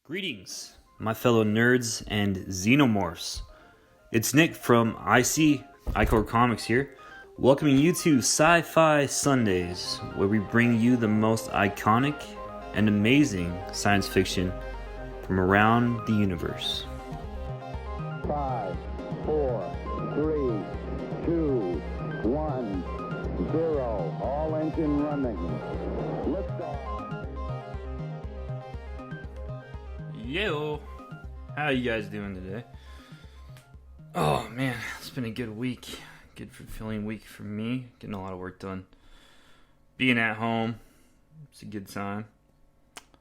Greetings, my fellow nerds and xenomorphs. It's Nick from IC, iCore Comics here, welcoming you to Sci-Fi Sundays, where we bring you the most iconic and amazing science fiction from around the universe. 5, 4, 3, 2, 1, 0. All engine running. Liftoff. Yo, how you guys doing today? Oh man, it's been a good week. Good fulfilling week for me. Getting a lot of work done. Being at home, it's a good time.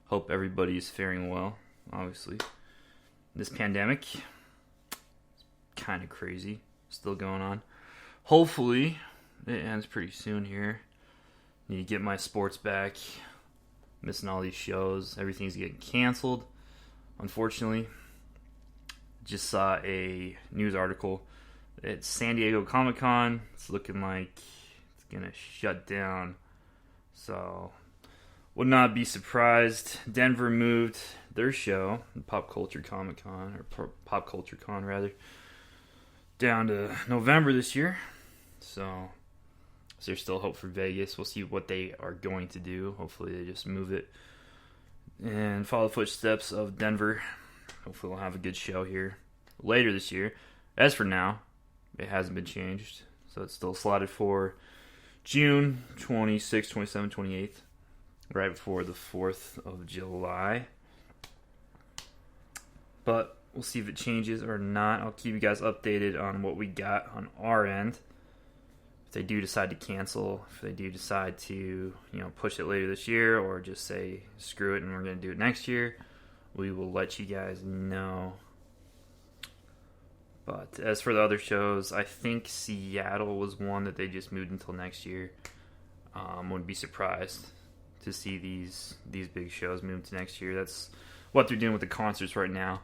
Hope everybody is faring well, obviously. This pandemic, it's kind of crazy. Still going on. Hopefully, it ends pretty soon here. Need to get my sports back. Missing all these shows. Everything's getting canceled. Unfortunately, just saw a news article at San Diego Comic-Con. It's looking like it's going to shut down. So, would not be surprised. Denver moved their show, Pop Culture Comic-Con, or Pop Culture Con rather, down to November this year. So, there's still hope for Vegas. We'll see what they are going to do. Hopefully they just move it and follow the footsteps of Denver. Hopefully we'll have a good show here later this year. As for now, it hasn't been changed. So it's still slotted for June 26th, 27th, 28th. Right before the 4th of July. But we'll see if it changes or not. I'll keep you guys updated on what we got on our end. If they do decide to cancel, if they do decide to, push it later this year, or just say screw it and we're going to do it next year, we will let you guys know. But as for the other shows, I think Seattle was one that they just moved until next year. Wouldn't be surprised to see these big shows move to next year. That's what they're doing with the concerts right now.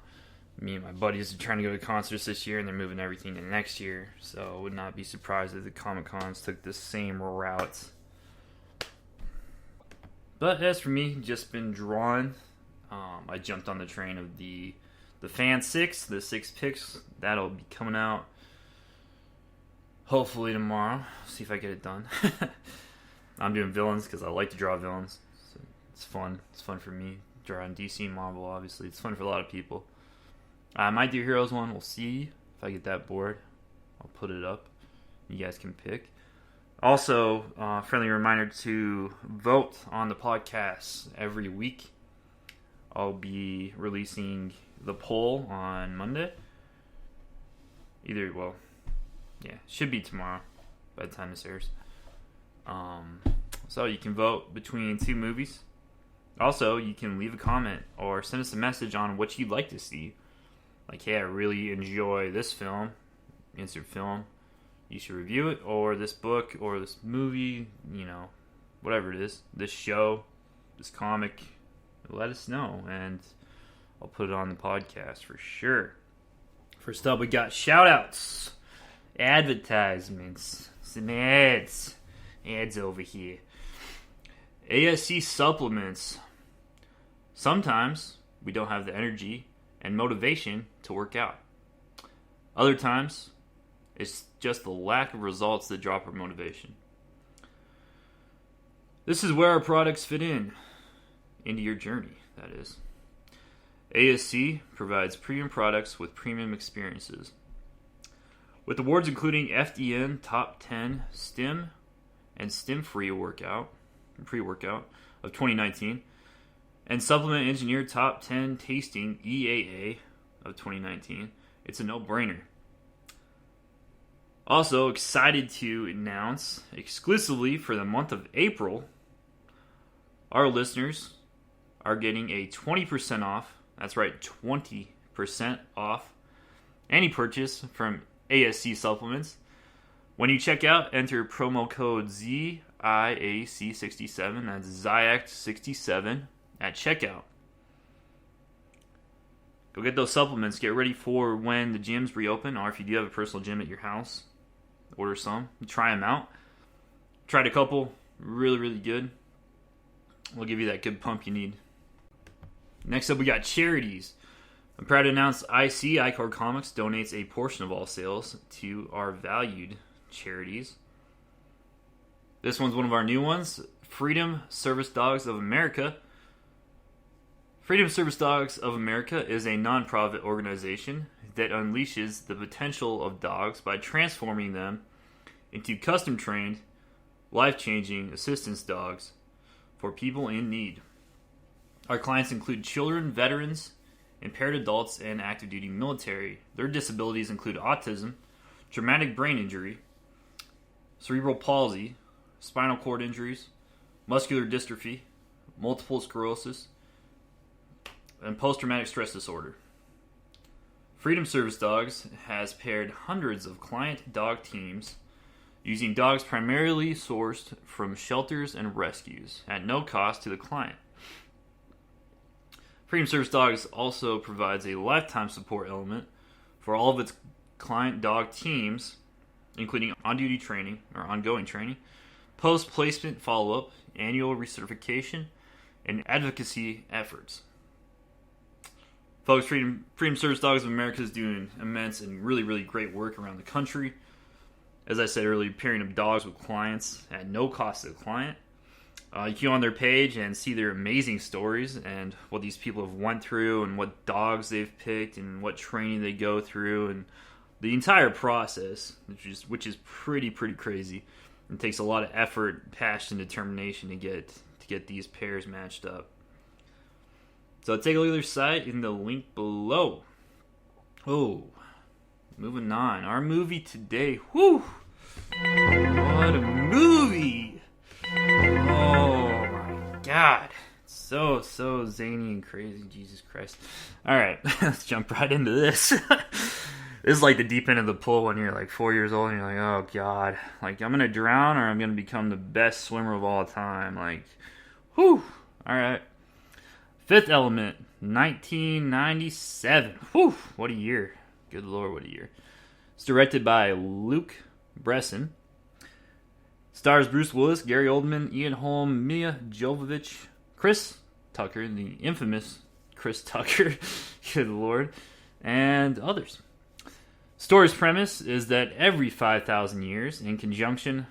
Me and my buddies are trying to go to concerts this year, and they're moving everything to next year. So I would not be surprised if the Comic-Cons took the same route. But as for me, just been drawn. I jumped on the train of the Fan 6, the 6 picks. That'll be coming out hopefully tomorrow. See if I get it done. I'm doing villains because I like to draw villains. So it's fun. It's fun for me. Drawing DC and Marvel, obviously. It's fun for a lot of people. My Dear Heroes one, we'll see if I get that board. I'll put it up. You guys can pick. Also, friendly reminder to vote on the podcast every week. I'll be releasing the poll on Monday. Should be tomorrow by the time this airs. So you can vote between two movies. Also, you can leave a comment or send us a message on what you'd like to see. Like, hey, I really enjoy this film, insert film, you should review it, or this book, or this movie, whatever it is, this show, this comic, let us know, and I'll put it on the podcast for sure. First up, we got shout-outs, advertisements, some ads over here. ASC Supplements. Sometimes we don't have the energy and motivation to work out. Other times, it's just the lack of results that drop our motivation. This is where our products fit into your journey, that is. ASC provides premium products with premium experiences. With awards including FDN Top 10 STEM and STEM-free pre-workout of 2019, and Supplement Engineer Top 10 Tasting EAA of 2019. It's a no-brainer. Also, excited to announce, exclusively for the month of April, our listeners are getting a 20% off, that's right, 20% off, any purchase from ASC Supplements. When you check out, enter promo code ZIAC67, that's ZIAC67, at checkout. Go get those supplements. Get ready for when the gyms reopen, or if you do have a personal gym at your house, order some. Try them out. Tried a couple. Really, really good. We'll give you that good pump you need. Next up, we got charities. I'm proud to announce Icor Comics donates a portion of all sales to our valued charities. This one's one of our new ones, Freedom Service Dogs of America. Freedom Service Dogs of America is a nonprofit organization that unleashes the potential of dogs by transforming them into custom-trained, life-changing assistance dogs for people in need. Our clients include children, veterans, impaired adults, and active-duty military. Their disabilities include autism, traumatic brain injury, cerebral palsy, spinal cord injuries, muscular dystrophy, multiple sclerosis, and post-traumatic stress disorder. Freedom Service Dogs has paired hundreds of client dog teams using dogs primarily sourced from shelters and rescues at no cost to the client. Freedom Service Dogs also provides a lifetime support element for all of its client dog teams, including on-duty training or ongoing training, post-placement follow-up, annual recertification, and advocacy efforts. Folks, Freedom Service Dogs of America is doing immense and really, really great work around the country. As I said earlier, pairing up dogs with clients at no cost to the client. You can go on their page and see their amazing stories and what these people have went through and what dogs they've picked and what training they go through and the entire process, which is pretty crazy. It takes a lot of effort, passion, and determination to get these pairs matched up. So take a look at their site in the link below. Oh, moving on. Our movie today. Whew! What a movie! Oh my God. So zany and crazy. Jesus Christ. Alright, let's jump right into this. This is like the deep end of the pool when you're like 4 years old and you're like, oh God. Like, I'm going to drown or I'm going to become the best swimmer of all time. Like, whew. Alright. Fifth Element, 1997. Whew. What a year. Good Lord, what a year. It's directed by Luc Besson. Stars Bruce Willis, Gary Oldman, Ian Holm, Mia Jovovich, Chris Tucker, the infamous Chris Tucker, good Lord, and others. Story's premise is that every 5,000 years, in conjunction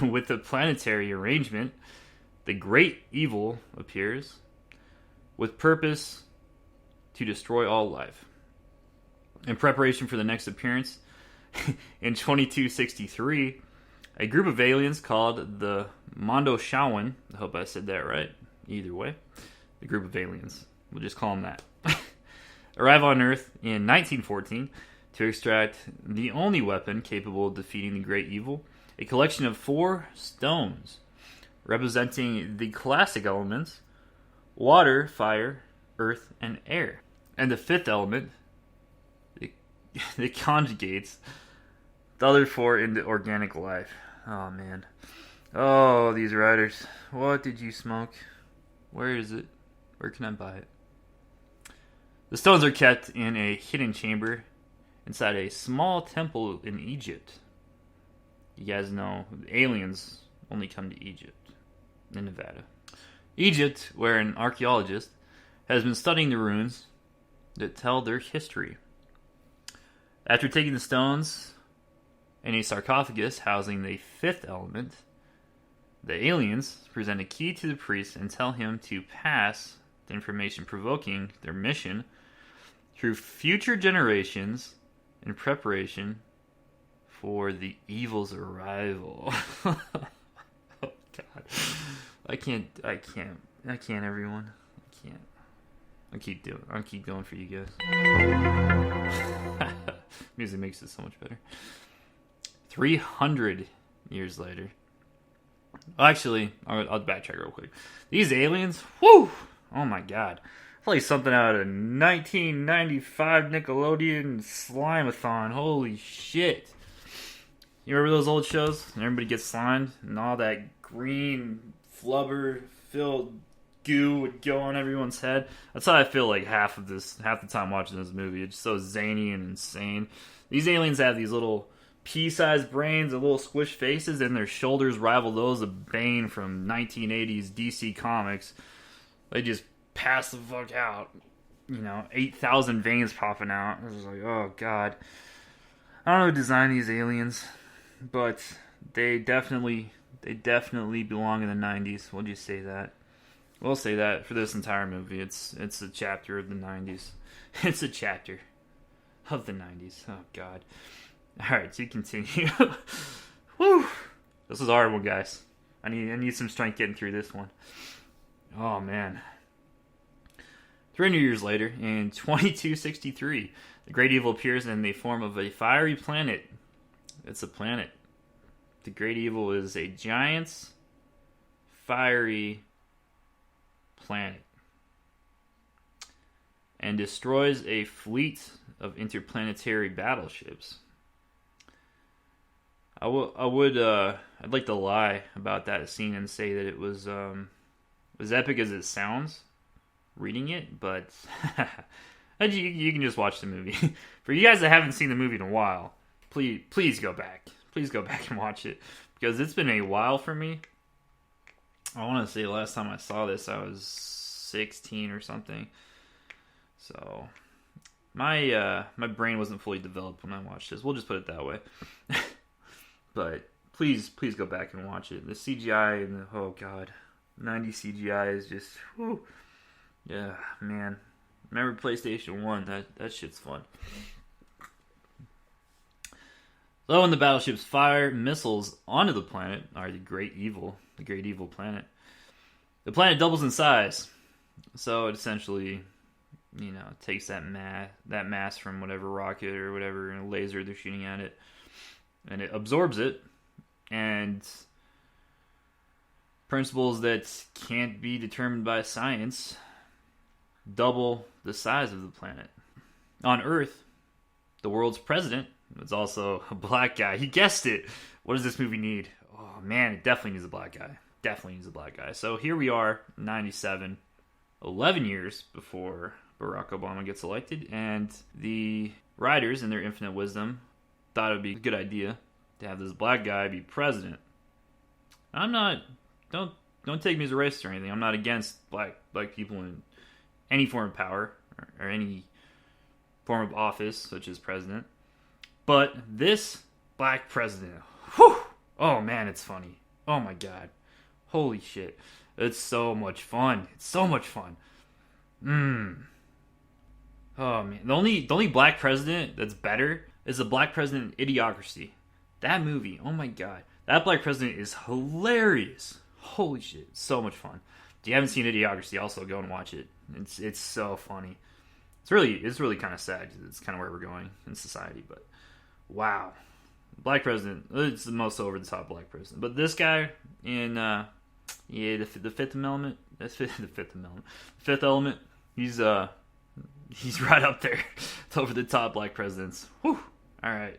with the planetary arrangement, the great evil appears with purpose to destroy all life. In preparation for the next appearance, in 2263, a group of aliens called the Mondo Shawan, I hope I said that right, either way, the group of aliens, we'll just call them that, arrive on Earth in 1914 to extract the only weapon capable of defeating the great evil, a collection of 4 stones representing the classic elements, water, fire, earth, and air. And the 5th element, it conjugates the other 4 into organic life. Oh, man. Oh, these writers. What did you smoke? Where is it? Where can I buy it? The stones are kept in a hidden chamber inside a small temple in Egypt. You guys know aliens only come to Egypt, in Nevada. Egypt, where an archaeologist has been studying the ruins that tell their history. After taking the stones and a sarcophagus housing the 5th element, the aliens present a key to the priest and tell him to pass the information provoking their mission through future generations in preparation for the evil's arrival. Oh, God. I can't, everyone. I can't. I'll keep going for you guys. Music makes it so much better. 300 years later. Actually, I'll backtrack real quick. These aliens, whew! Oh my God. It's like something out of 1995 Nickelodeon Slime-a-thon. Holy shit. You remember those old shows? And everybody gets slimed and all that green flubber-filled goo would go on everyone's head. That's how I feel like half the time watching this movie. It's so zany and insane. These aliens have these little pea-sized brains and little squished faces, and their shoulders rival those of Bane from 1980s DC Comics. They just pass the fuck out. 8,000 veins popping out. I was like, oh god. I don't know who designed these aliens, but they definitely belong in the 90s. We'll just say that. We'll say that for this entire movie. It's a chapter of the 90s. It's a chapter of the 90s. Oh god. Alright, to continue. Woo! This was a hard one, guys. I need some strength getting through this one. Oh man. 300 years later, in 2263, the Great Evil appears in the form of a fiery planet. It's a planet. The Great Evil is a giant, fiery planet. And destroys a fleet of interplanetary battleships. I'd like to lie about that scene and say that it was as epic as it sounds, reading it, but you can just watch the movie. For you guys that haven't seen the movie in a while, please go back. Please go back and watch it, because it's been a while for me. I want to say the last time I saw this, I was 16 or something. So my brain wasn't fully developed when I watched this. We'll just put it that way. But please go back and watch it. The CGI and the 90s CGI is just, whew. Yeah, man. Remember PlayStation 1? That shit's fun. So when the battleships fire missiles onto the planet, or the Great Evil planet, the planet doubles in size. So it essentially, takes that mass from whatever rocket or whatever laser they're shooting at it, and it absorbs it, and principles that can't be determined by science double the size of the planet. On Earth, the world's president is also a black guy. He guessed it. What does this movie need? Oh man, it definitely needs a black guy. So here we are, 97, 11 years before Barack Obama gets elected, and the writers, in their infinite wisdom, thought it would be a good idea to have this black guy be president. I'm not, don't take me as a racist or anything. I'm not against black people in any form of power or any form of office, such as president. But this black president, whew, oh man, it's funny. Oh my god. Holy shit. It's so much fun. Oh man. The only black president that's better is the black president in Idiocracy. That movie, oh my god. That black president is hilarious. Holy shit. So much fun. If you haven't seen Idiocracy, also go and watch it. It's so funny. It's really kind of sad, because it's kind of where we're going in society, but wow. Black president, it's the most over the top black president. But this guy in the Fifth Element, Fifth Element, he's right up there. It's over the top black presidents. Whew. All right.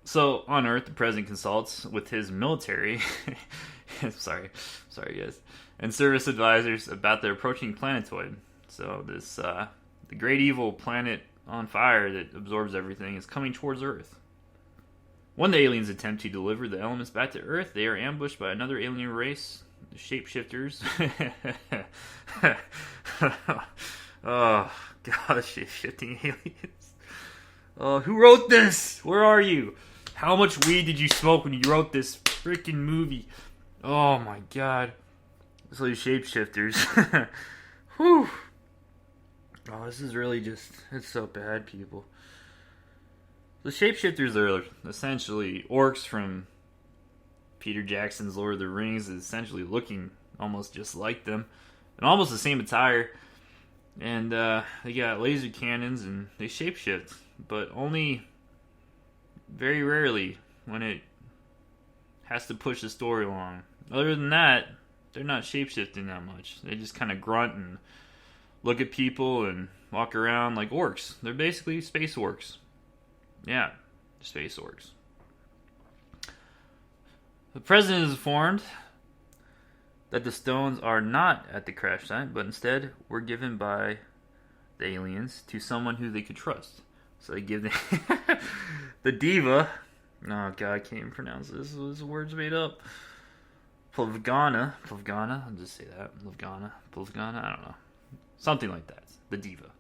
So on Earth, the president consults with his military. sorry guys, and service advisors about their approaching planetoid. So this the Great Evil planet on fire that absorbs everything is coming towards Earth. When the aliens attempt to deliver the elements back to Earth, they are ambushed by another alien race, the shapeshifters. Oh god, shape-shifting aliens. Who wrote this? Where are you? How much weed did you smoke when you wrote this freaking movie? Oh my god. So these shapeshifters. Whew. Oh, this is really just, it's so bad, people. The shapeshifters are essentially orcs from Peter Jackson's Lord of the Rings, essentially looking almost just like them. And almost the same attire. And they got laser cannons and they shapeshift. But only very rarely when it has to push the story along. Other than that, they're not shapeshifting that much. They just kind of grunt and look at people and walk around like orcs. They're basically space orcs. Yeah, space orcs. The president is informed that the stones are not at the crash site, but instead were given by the aliens to someone who they could trust. So they give the diva. Oh god, I can't even pronounce this. This word's made up. Plavgana. I'll just say that. Plavgana. I don't know. Something like that. The diva.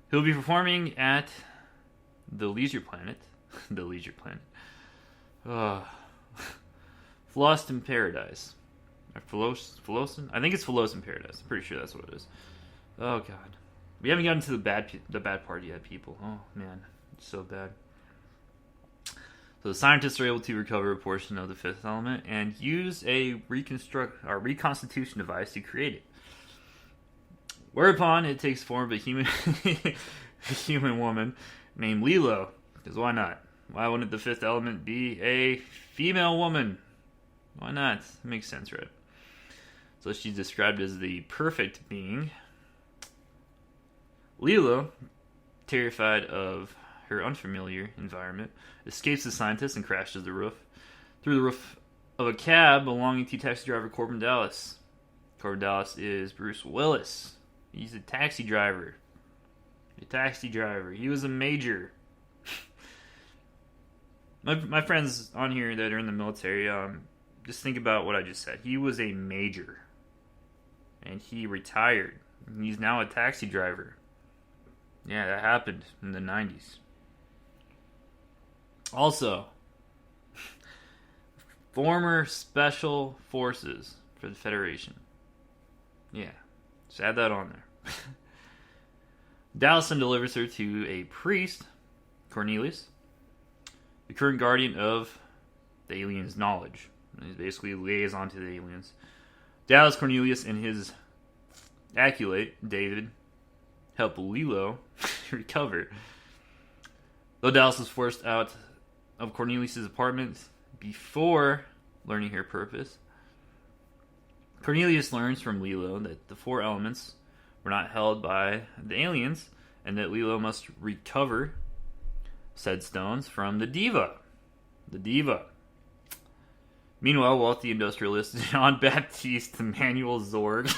He'll be performing at the Leisure Planet. The Leisure Planet. Flossed in Paradise. Philosophin? I think it's Philos in Paradise. I'm pretty sure that's what it is. Oh, God. We haven't gotten to the bad part yet, people. Oh, man. It's so bad. So the scientists are able to recover a portion of the fifth element and use a reconstitution device to create it. Whereupon it takes form of a human a human woman named Lilo. Because why not? Why wouldn't the fifth element be a female woman? Why not? It makes sense, right? So she's described as the perfect being. Lilo, terrified of her unfamiliar environment, escapes the scientist and crashes through the roof of a cab belonging to taxi driver Corbin Dallas. Corbin Dallas is Bruce Willis. He's a taxi driver. He was a major. My friends on here that are in the military, just think about what I just said. He was a major. And he retired. He's now a taxi driver. Yeah, that happened in the 90s. Also, former special forces for the Federation. Yeah, just add that on there. Dallas then delivers her to a priest, Cornelius, the current guardian of the aliens' knowledge. He's basically a liaison to the aliens. Dallas, Cornelius, and his acolyte, David, help Lilo recover. Though Dallas was forced out of Cornelius' apartment before learning her purpose, Cornelius learns from Lilo that the four elements were not held by the aliens and that Lilo must recover said stones from the diva. Meanwhile, wealthy industrialist Jean-Baptiste Emmanuel Zorg.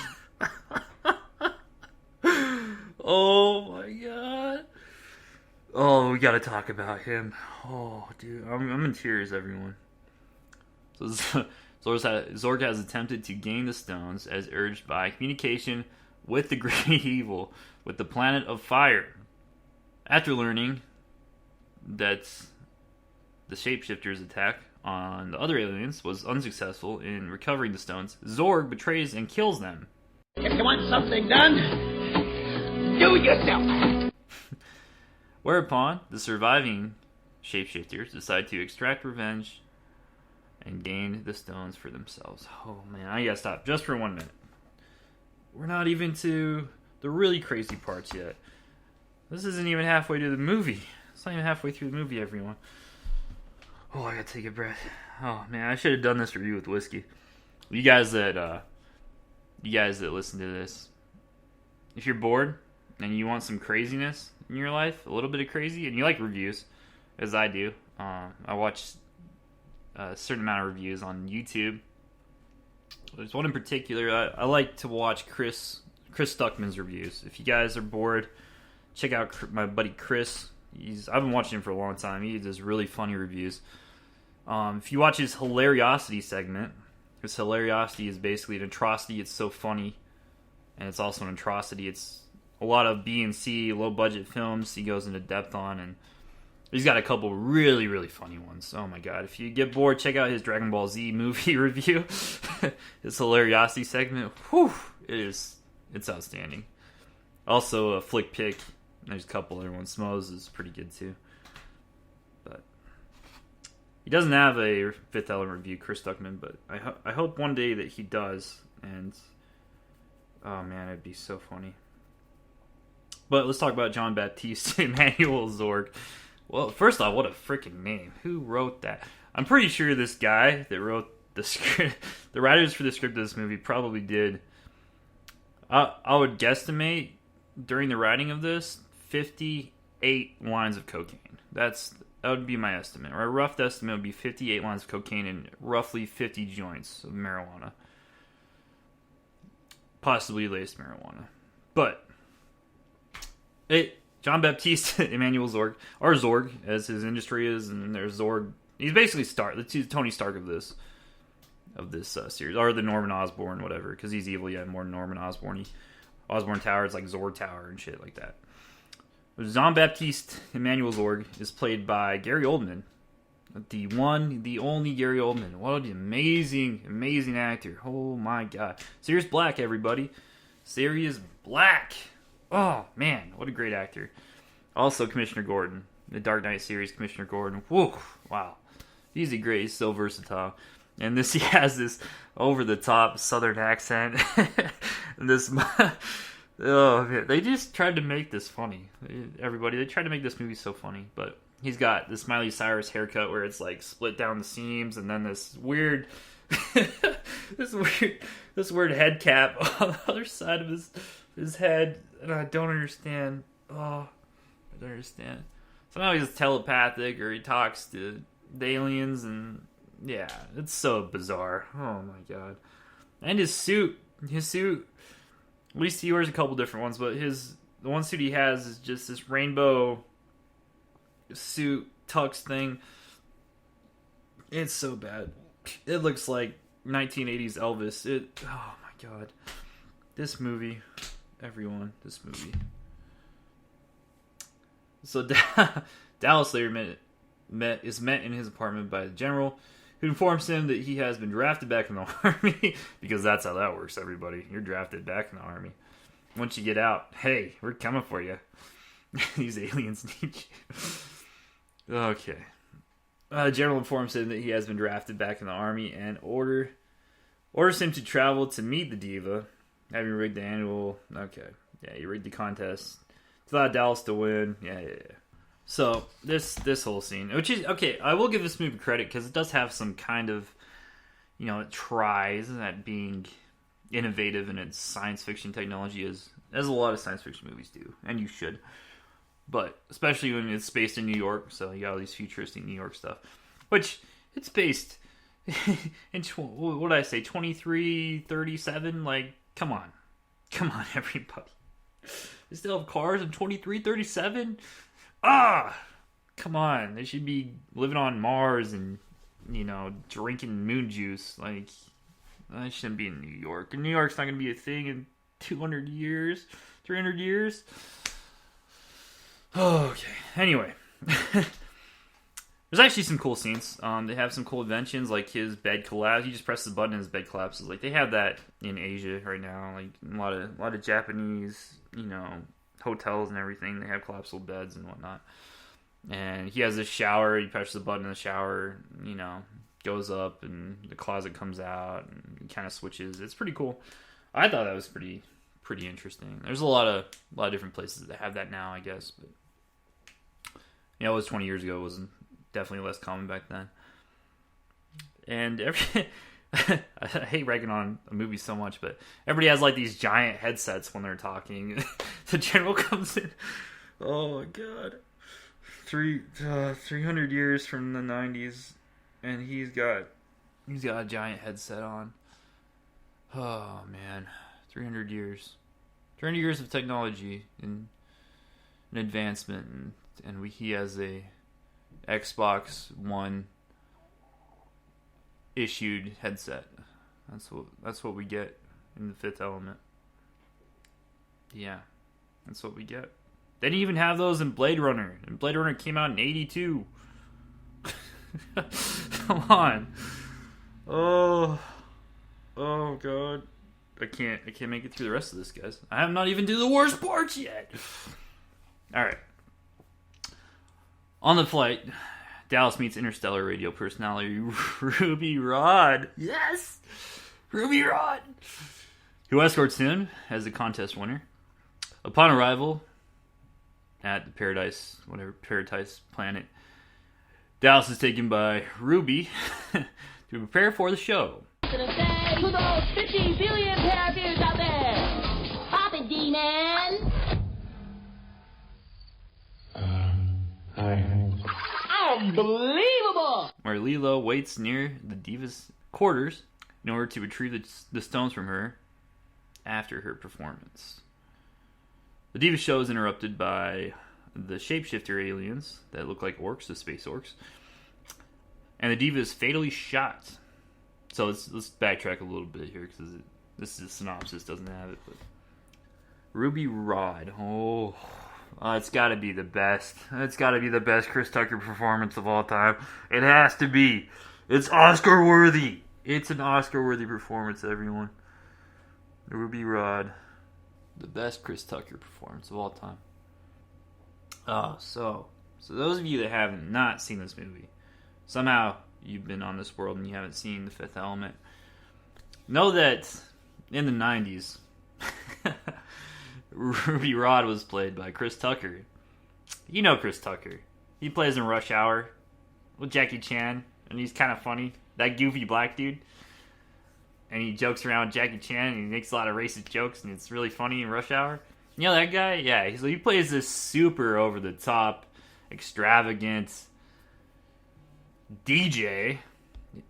Oh my god. Oh, we gotta talk about him. Oh, dude. I'm in tears, everyone. So Zorg has attempted to gain the stones as urged by communication with the great evil, with the planet of fire. After learning that the shapeshifters' attack on the other aliens was unsuccessful in recovering the stones, Zorg betrays and kills them. If you want something done, do yourself. Whereupon the surviving shapeshifters decide to extract revenge and gain the stones for themselves. Oh man, I gotta stop just for 1 minute. We're not even to the really crazy parts yet. This isn't even halfway to the movie. It's not even halfway through the movie, everyone. Oh, I gotta take a breath. Oh man, I should have done this review with whiskey. You guys that listen to this, if you're bored and you want some craziness in your life, a little bit of crazy, and you like reviews, as I do, I watch a certain amount of reviews on YouTube. There's one in particular I like to watch, Chris Stuckman's reviews. If you guys are bored, check out my buddy Chris. I've been watching him for a long time. He does really funny reviews. If you watch his Hilariosity segment, because Hilariosity is basically an atrocity. It's so funny, and it's also an atrocity. It's a lot of B and C, low budget films he goes into depth on, and he's got a couple really, really funny ones. Oh my god. If you get bored, check out his Dragon Ball Z movie review. His Hilariosity segment. Whew, it's outstanding. Also a Flick Pick. There's a couple other ones. Smoes is pretty good too. But he doesn't have a Fifth Element review, Chris Stuckman, but I hope one day that he does. And oh man, it'd be so funny. But let's talk about Jean-Baptiste Emmanuel Zorg. Well, first off, what a freaking name. Who wrote that? I'm pretty sure this guy that wrote the script, the writers for the script of this movie probably did, I would guesstimate, during the writing of this, 58 lines of cocaine. That would be my estimate. Or a rough estimate would be 58 lines of cocaine and roughly 50 joints of marijuana. Possibly laced marijuana. But Jean-Baptiste Emmanuel Zorg, or Zorg, as his industry is, and there's Zorg. He's basically the Tony Stark of this series, or the Norman Osborn, whatever, because he's evil, yeah, more Norman Osborn-y. Osborn Tower is like Zord Tower and shit like that. Jean-Baptiste Emmanuel Zorg is played by Gary Oldman. The one, the only Gary Oldman. What an amazing, amazing actor. Oh my god. Sirius Black, everybody. Sirius Black. Oh man, what a great actor. Also Commissioner Gordon. The Dark Knight series, Commissioner Gordon. Whoa, wow. He's so versatile. And he has this over-the-top southern accent. This... Oh, man. They just tried to make this funny. Everybody, they tried to make this movie so funny. But he's got the Smiley Cyrus haircut where it's like split down the seams, and then this weird, this weird head cap on the other side of his head, and I don't understand. Oh, I don't understand. Somehow he's telepathic, or he talks to the aliens, and yeah, it's so bizarre. Oh my god! And his suit. At least he wears a couple different ones, but the one suit he has is just this rainbow suit tux thing. It's so bad. It looks like 1980s Elvis. Oh my god. This movie. Everyone, this movie. So Dallas later is met in his apartment by the general, who informs him that he has been drafted back in the army, because that's how that works, everybody. You're drafted back in the army. Once you get out, hey, we're coming for you. These aliens need you. Okay. General informs him that he has been drafted back in the army and orders him to travel to meet the diva, having rigged the annual... Okay. Yeah, he rigged the contest to allow Dallas to win. Yeah. So, this whole scene, which is, okay, I will give this movie credit, because it does have some kind of, it tries at being innovative in its science fiction technology, as a lot of science fiction movies do, and you should. But, especially when it's based in New York, so you got all these futuristic New York stuff. Which, it's based in, what did I say, 2337? Like, come on. Come on, everybody. They still have cars in 2337? Come on. They should be living on Mars and, drinking moon juice. Like, that shouldn't be in New York. And New York's not going to be a thing in 200 years, 300 years. Okay. Anyway. There's actually some cool scenes. They have some cool inventions, like his bed collapse. You just press the button and his bed collapses. Like, they have that in Asia right now. Like, a lot of Japanese, hotels and everything, they have collapsible beds and whatnot. And he has this shower. You press the button in the shower, goes up, and the closet comes out, and he kind of switches. It's pretty cool. I thought that was pretty interesting. There's a lot of different places that have that now, I guess. But it was 20 years ago. It was definitely less common back then. And I hate ragging on a movie so much, but everybody has like these giant headsets when they're talking. The general comes in. Oh my god. 300 years from the 90s, and he's got a giant headset on. Oh man. 300 years. 300 years of technology and advancement, and he has a Xbox One issued headset. That's what we get in The Fifth Element. Yeah, that's what we get. They didn't even have those in Blade Runner, and Blade Runner came out in 1982. Come on. Oh god. I can't make it through the rest of this, guys. I have not even do the worst parts yet. Alright. On the flight, Dallas meets Interstellar radio personality Ruby Rhod. Yes! Ruby Rhod! Who escorts him as a contest winner. Upon arrival at the Paradise planet, Dallas is taken by Ruby to prepare for the show. To those 50 billion parodies out there. Pop it, D-Man. Hi. Unbelievable. Where Lilo waits near the diva's quarters in order to retrieve the stones from her after her performance. The diva show is interrupted by the shapeshifter aliens that look like orcs, the space orcs. And the diva is fatally shot. So let's backtrack a little bit here, because this is a synopsis, doesn't have it. But Ruby Rod. It's got to be the best. It's got to be the best Chris Tucker performance of all time. It has to be. It's Oscar worthy. It's an Oscar worthy performance, everyone. Ruby Rod, the best Chris Tucker performance of all time. So those of you that haven't not seen this movie, somehow you've been on this world and you haven't seen The Fifth Element, know that in the 90s, Ruby Rod was played by Chris Tucker. You know Chris Tucker. He plays in Rush Hour with Jackie Chan, and he's kind of funny. That goofy black dude. And he jokes around with Jackie Chan, and he makes a lot of racist jokes, and it's really funny in Rush Hour. You know that guy? Yeah, he plays this super over-the-top, extravagant DJ.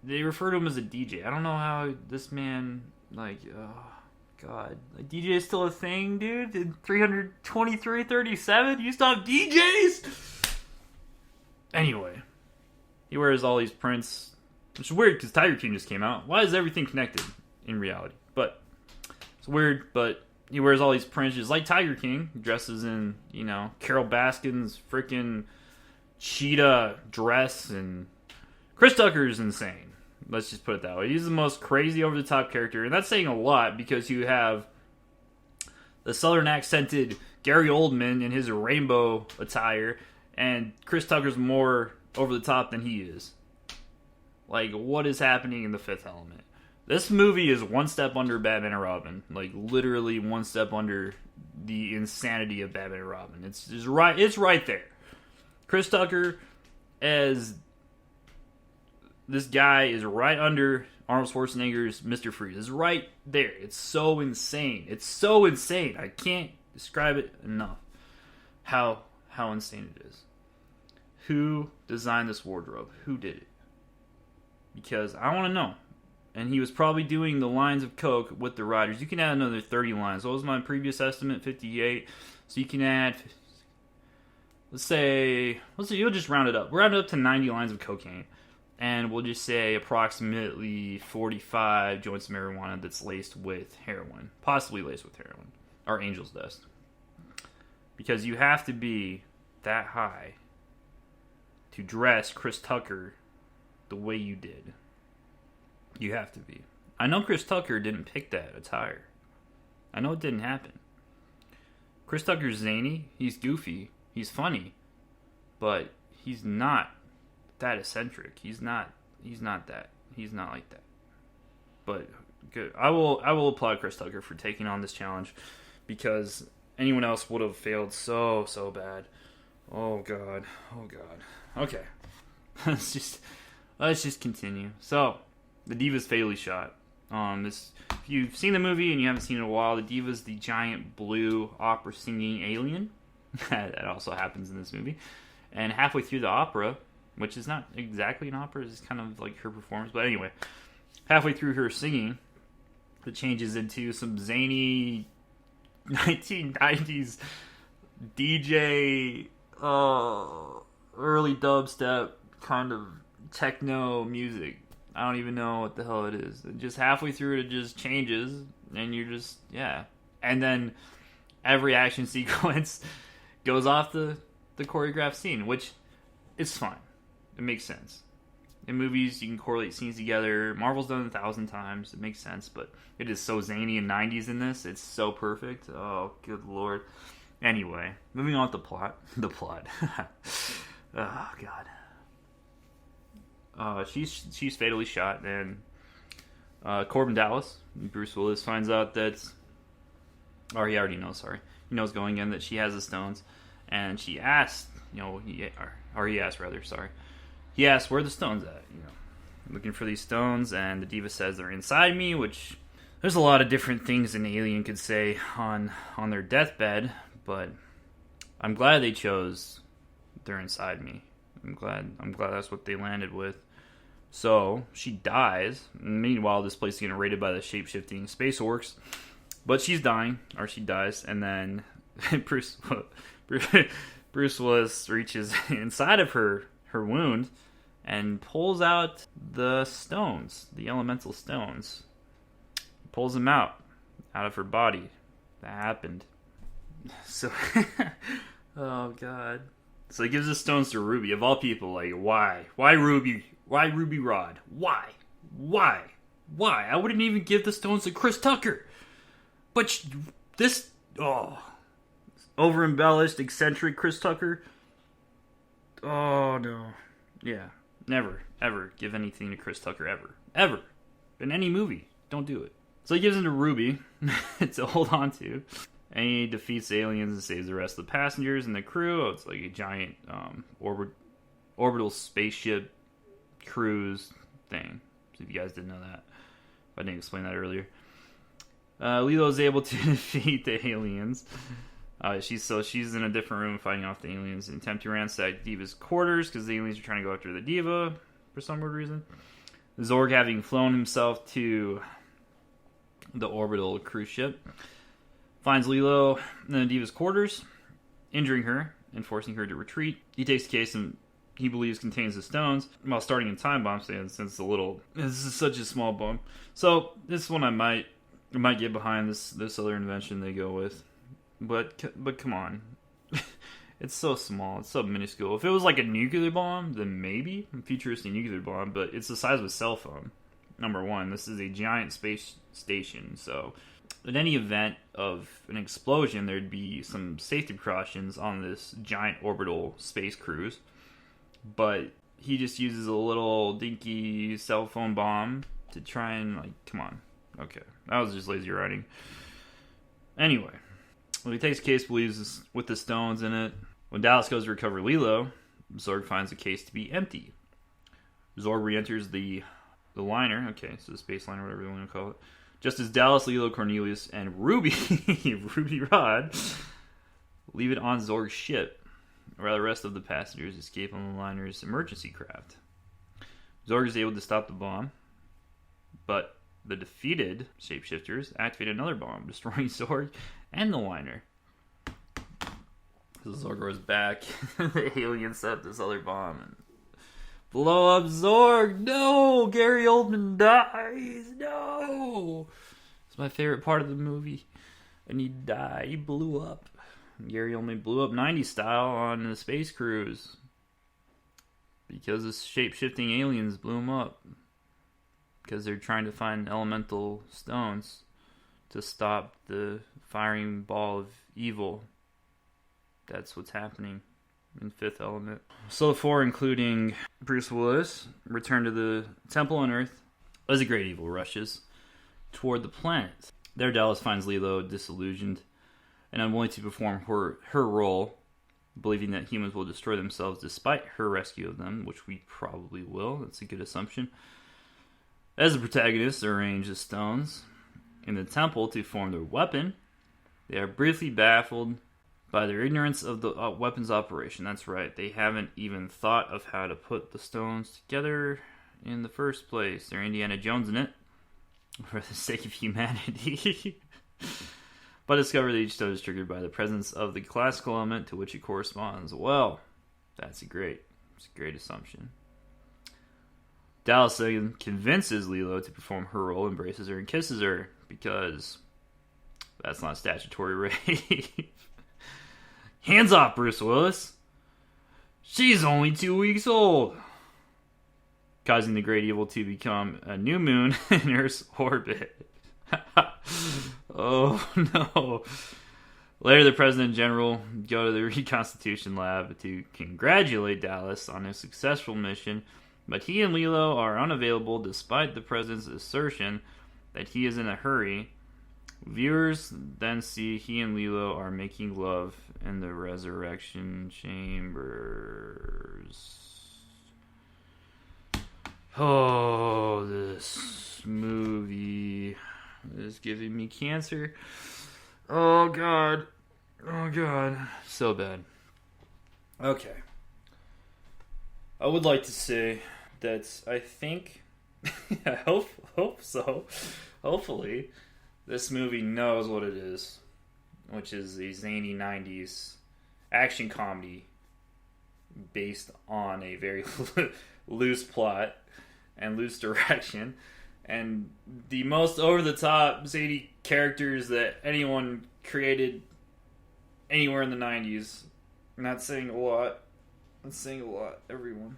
They refer to him as a DJ. I don't know how this man, like, oh, God. Like, DJ is still a thing, dude? In 323-37? You stop DJs? Anyway, he wears all these prints, which is weird because Tiger King just came out. Why is everything connected in reality? But it's weird, but he wears all these prints just like Tiger King. He dresses in, Carol Baskin's freaking cheetah dress, and Chris Tucker is insane. Let's just put it that way. He's the most crazy over-the-top character, and that's saying a lot because you have the southern accented Gary Oldman in his rainbow attire, and Chris Tucker's more over-the-top than he is. Like, what is happening in The Fifth Element? This movie is one step under Batman and Robin. Like, literally one step under the insanity of Batman and Robin. It's right there. Chris Tucker as this guy is right under Arnold Schwarzenegger's Mr. Freeze. It's right there. It's so insane. It's so insane. I can't describe it enough. How insane it is. Who designed this wardrobe? Who did it? Because I want to know. And he was probably doing the lines of coke with the riders. You can add another 30 lines. What was my previous estimate? 58. So you can add, let's say you'll just round it up. We'll round it up to 90 lines of cocaine. And we'll just say approximately 45 joints of marijuana that's laced with heroin. Possibly laced with heroin. Or angel's dust. Because you have to be that high to dress Chris Tucker the way you did. You have to be. I know Chris Tucker didn't pick that attire. I know it didn't happen. Chris Tucker's zany. He's goofy. He's funny. But he's not that eccentric. He's not that. He's not like that. But good. I will applaud Chris Tucker for taking on this challenge because anyone else would have failed so bad. Oh God. Okay. Let's just continue. So, the Diva's fatally shot. If you've seen the movie and you haven't seen it in a while, the Diva's the giant blue opera singing alien. That also happens in this movie. And halfway through the opera, which is not exactly an opera, it's kind of like her performance, but anyway, halfway through her singing, it changes into some zany 1990s DJ, early dubstep kind of techno music. I don't even know what the hell it is. Just halfway through it just changes, and you're just, yeah. And then every action sequence goes off the choreographed scene, which is fine. It makes sense. In movies, you can correlate scenes together. Marvel's done it 1,000 times. It makes sense, but it is so zany and 90s in this. It's so perfect. Oh, good lord. Anyway, moving on to the plot. The plot. Oh, God. She's fatally shot, and Corbin Dallas, Bruce Willis, finds out that, or he already knows, sorry. He knows going in that she has the stones, and she asked, he asked where are the stones at, looking for these stones, and the Diva says they're inside me, which there's a lot of different things an alien could say on their deathbed, but I'm glad they chose they're inside me. I'm glad that's what they landed with. So, she dies. Meanwhile, this place is getting raided by the shape-shifting space orcs. But she's dying, or she dies, and then Bruce Willis reaches inside of her wound and pulls out the stones, the elemental stones. Pulls them out of her body. That happened. So, oh god. So he gives the stones to Ruby. Of all people, like, why? Why Ruby? Why Ruby Rod? Why? I wouldn't even give the stones to Chris Tucker. But this, over-embellished, eccentric Chris Tucker. Oh, no. Yeah, never, ever give anything to Chris Tucker, ever. In any movie. Don't do it. So he gives them to Ruby to hold on to. And he defeats the aliens and saves the rest of the passengers and the crew. It's like a giant orbital spaceship cruise thing. So if you guys didn't know that. I didn't explain that earlier. Lilo is able to defeat the aliens. She's in a different room fighting off the aliens and attempt to ransack Diva's quarters because the aliens are trying to go after the Diva for some weird reason. Zorg, having flown himself to the orbital cruise ship, finds Lilo in the Diva's quarters, injuring her and forcing her to retreat. He takes the case and he believes contains the stones while starting a time bomb since this is such a small bomb. So this one I might get behind this other invention they go with. But come on. It's so small. It's so minuscule. If it was like a nuclear bomb, then maybe. A futuristic nuclear bomb. But it's the size of a cell phone. Number one, this is a giant space station. So in any event of an explosion, there'd be some safety precautions on this giant orbital space cruise. But he just uses a little dinky cell phone bomb to try and, like, come on. Okay. That was just lazy writing. Anyway. Well, he takes a case, believes with the stones in it. When Dallas goes to recover Lilo, Zorg finds the case to be empty. Zorg re-enters the liner, okay, so the space liner, whatever you want to call it, just as Dallas, Lilo, Cornelius, and Ruby Rod leave it on Zorg's ship, while the rest of the passengers escape on the liner's emergency craft. Zorg is able to stop the bomb, but the defeated shapeshifters activate another bomb, destroying Zorg and the liner. So Zorg goes back, the aliens set this other bomb and blow up Zorg. No! Gary Oldman dies. No! It's my favorite part of the movie. And he died. He blew up. Gary Oldman blew up 90s style on the space cruise because the shape-shifting aliens blew him up. Because they're trying to find elemental stones to stop the firing ball of evil. That's what's happening in Fifth Element. So the four, including Bruce Willis, return to the temple on Earth as a great evil rushes toward the planet. There, Dallas finds Lilo disillusioned and unwilling to perform her role, believing that humans will destroy themselves despite her rescue of them, which we probably will. That's a good assumption. As the protagonists arrange the stones in the temple to form their weapon, they are briefly baffled by their ignorance of the weapon's operation. That's right, they haven't even thought of how to put the stones together in the first place. They're Indiana Jones in it, for the sake of humanity. But discover that each stone is triggered by the presence of the classical element to which it corresponds. Well, that's a great assumption. Dallas then convinces Lilo to perform her role, embraces her, and kisses her, because that's not statutory rape. Hands off, Bruce Willis. She's only 2 weeks old. Causing the great evil to become a new moon in Earth's orbit. Oh, no. Later, the President General go to the Reconstitution Lab to congratulate Dallas on his successful mission, but he and Lilo are unavailable despite the President's assertion that he is in a hurry. Viewers then see he and Lilo are making love in the resurrection chambers. Oh, this movie is giving me cancer. Oh, God. Oh, God. So bad. Okay. I would like to say that I think, I hope so, hopefully, this movie knows what it is, which is a zany 90s action comedy based on a very loose plot and loose direction, and the most over-the-top zany characters that anyone created anywhere in the 90s. Not saying a lot. That's saying a lot, everyone.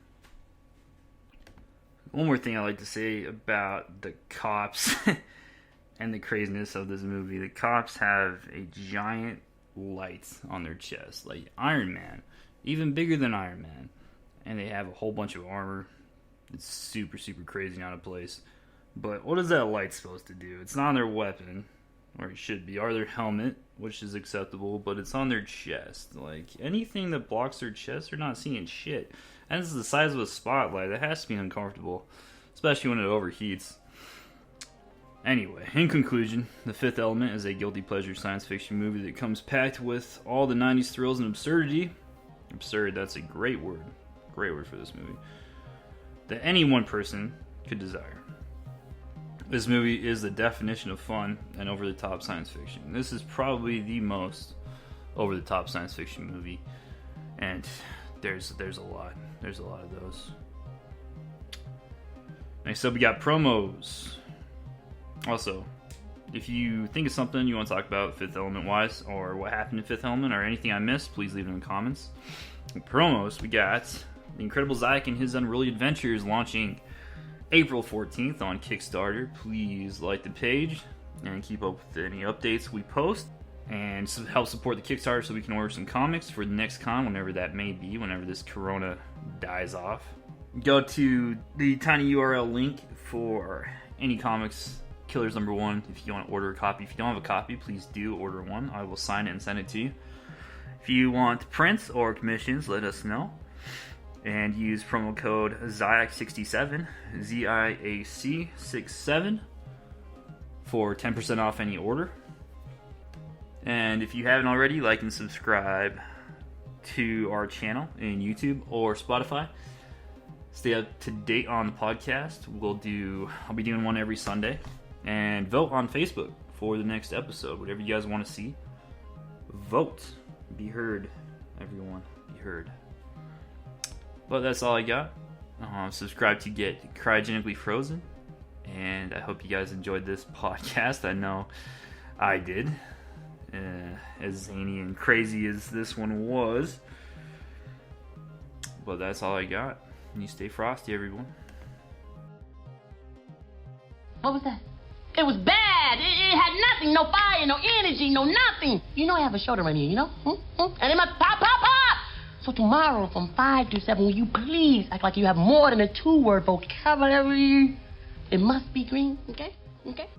One more thing I'd like to say about the cops and the craziness of this movie. The cops have a giant light on their chest, like Iron Man, even bigger than Iron Man. And they have a whole bunch of armor. It's super, super crazy and out of place. But what is that light supposed to do? It's not on their weapon, or it should be, or their helmet, which is acceptable, but it's on their chest. Like, anything that blocks their chest, they're not seeing shit. And this is the size of a spotlight. That has to be uncomfortable, especially when it overheats. Anyway, in conclusion, The Fifth Element is a guilty pleasure science fiction movie that comes packed with all the 90s thrills and absurdity. Absurd, that's a great word. Great word for this movie. That any one person could desire. This movie is the definition of fun and over-the-top science fiction. This is probably the most over-the-top science fiction movie. And there's a lot. There's a lot of those. Next up, we got promos. Also, if you think of something you want to talk about Fifth Element-wise, or what happened in Fifth Element, or anything I missed, please leave it in the comments. In promos, we got The Incredible Zayek and His Unruly Adventures launching April 14th on Kickstarter. Please like the page and keep up with any updates we post. And help support the Kickstarter so we can order some comics for the next con, whenever that may be, whenever this corona dies off. Go to the tiny URL link for any comics, Killers #1, if you want to order a copy. If you don't have a copy, please do order one. I will sign it and send it to you. If you want prints or commissions, let us know. And use promo code ZIAC67, ZIAC67, for 10% off any order. And if you haven't already, like and subscribe to our channel in YouTube or Spotify. Stay up to date on the podcast. I'll be doing one every Sunday. And vote on Facebook for the next episode. Whatever you guys want to see, vote. Be heard, everyone. Be heard. But that's all I got. Subscribe to get cryogenically frozen. And I hope you guys enjoyed this podcast. I know I did. As zany and crazy as this one was. But that's all I got. And you stay frosty, everyone. What was that? It was bad. It had nothing. No fire, no energy, no nothing. You know I have a show to run here, you know? And it must pop, pop, pop. So tomorrow from 5 to 7, will you please act like you have more than a 2-word vocabulary? It must be green, okay? Okay?